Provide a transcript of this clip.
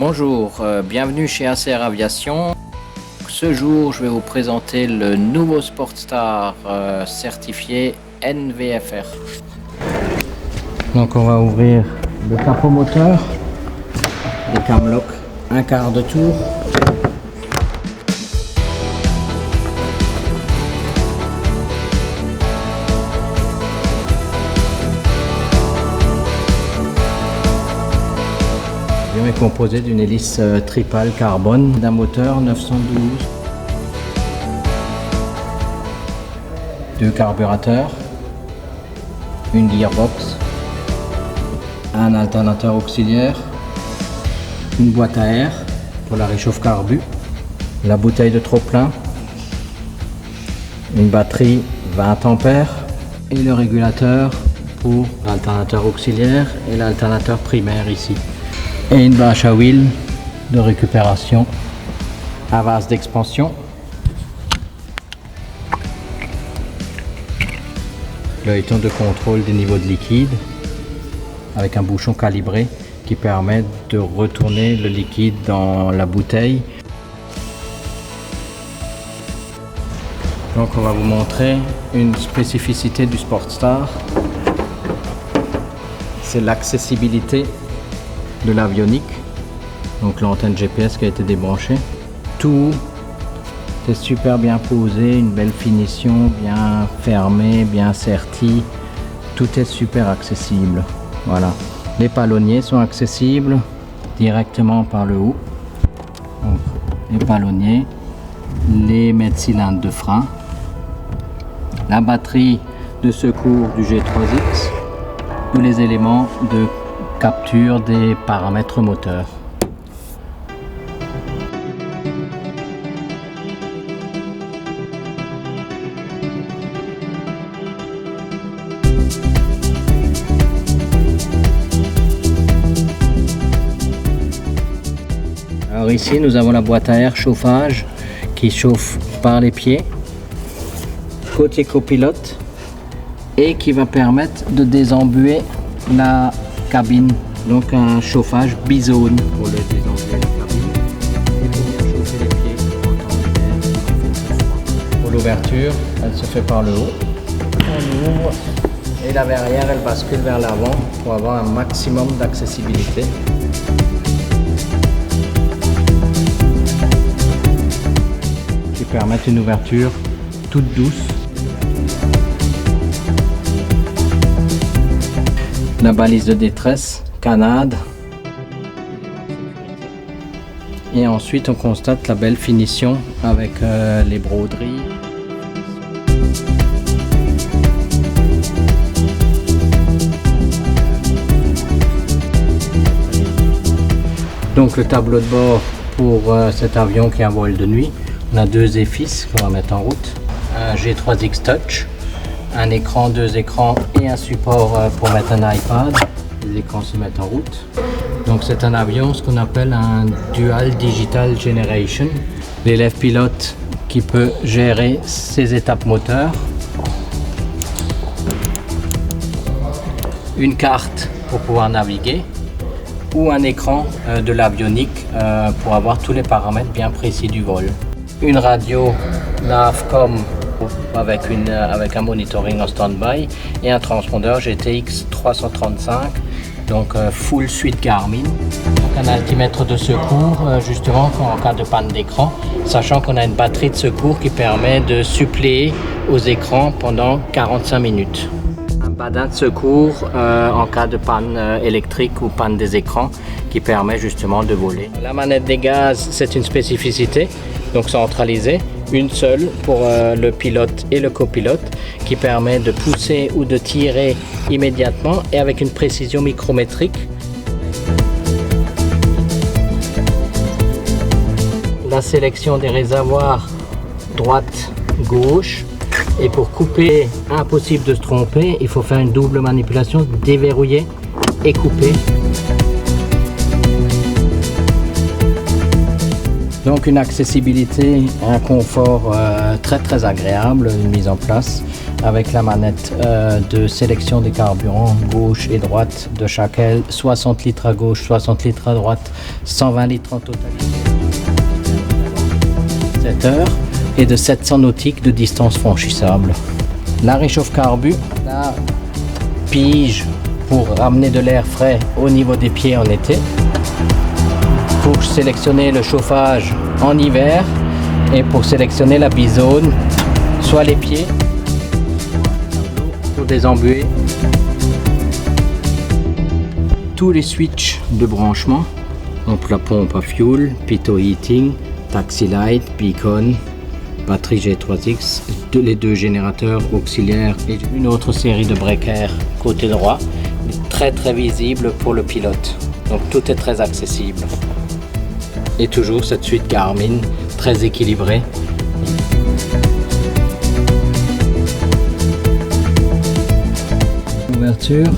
Bonjour, bienvenue chez ACR Aviation. Ce jour, je vais vous présenter le nouveau Sportstar certifié NVFR. Donc on va ouvrir le capot moteur, le camlock, un quart de tour. L'avion est composé d'une hélice tripale carbone, d'un moteur 912, deux carburateurs, une gearbox, un alternateur auxiliaire, une boîte à air pour la réchauffe carbu, la bouteille de trop-plein, une batterie 20 ampères et le régulateur pour l'alternateur auxiliaire et l'alternateur primaire ici. Et une bâche à huile de récupération à vase d'expansion. Le éton de contrôle des niveaux de liquide avec un bouchon calibré qui permet de retourner le liquide dans la bouteille. Donc on va vous montrer une spécificité du Sportstar. C'est l'accessibilité de l'avionique, donc l'antenne GPS qui a été débranchée. Tout est super bien posé, une belle finition, bien fermé, bien serti. Tout est super accessible. Voilà. Les palonniers sont accessibles directement par le haut. Donc, les palonniers, les mètres-cylindres de frein, la batterie de secours du G3X, tous les éléments de capture des paramètres moteurs. Alors ici nous avons la boîte à air chauffage qui chauffe par les pieds côté copilote et qui va permettre de désembuer la cabine, donc un chauffage bizone pour le désembuer la cabine et pour bien chauffer les pieds en temps d'hiver. Pour l'ouverture, elle se fait par le haut. On ouvre et la verrière elle bascule vers l'avant pour avoir un maximum d'accessibilité. Qui permettent une ouverture toute douce. La balise de détresse, canade. Et ensuite on constate la belle finition avec les broderies. Donc le tableau de bord pour cet avion qui est un vol de nuit. On a deux EFIS qu'on va mettre en route. Un G3X Touch. Un écran, deux écrans et un support pour mettre un iPad. Les écrans se mettent en route. Donc c'est un avion, ce qu'on appelle un Dual Digital Generation. L'élève pilote qui peut gérer ses étapes moteurs. Une carte pour pouvoir naviguer. Ou un écran de l'avionique pour avoir tous les paramètres bien précis du vol. Une radio NAVCOM avec un monitoring en stand-by et un transpondeur GTX 335, donc full suite Garmin. Donc un altimètre de secours justement en cas de panne d'écran, sachant qu'on a une batterie de secours qui permet de suppléer aux écrans pendant 45 minutes. Un badin de secours en cas de panne électrique ou panne des écrans qui permet justement de voler. La manette des gaz, c'est une spécificité, donc centralisée. Une seule pour le pilote et le copilote qui permet de pousser ou de tirer immédiatement et avec une précision micrométrique. La sélection des réservoirs droite, gauche, et pour couper, impossible de se tromper, il faut faire une double manipulation, déverrouiller et couper. Donc une accessibilité, un confort très agréable, une mise en place avec la manette de sélection des carburants gauche et droite de chaque aile, 60 litres à gauche, 60 litres à droite, 120 litres en totalité. 7 heures et de 700 nautiques de distance franchissable. La réchauffe carbu, la pige pour ramener de l'air frais au niveau des pieds en été. Pour sélectionner le chauffage en hiver et pour sélectionner la bizone, soit les pieds pour désembuer. Tous les switches de branchement, donc la pompe à fuel, pitot heating, taxi light, beacon, batterie G3X, les deux générateurs auxiliaires et une autre série de breakers côté droit, très visible pour le pilote. Donc tout est très accessible. Et toujours cette suite Garmin très équilibrée. Ouverture.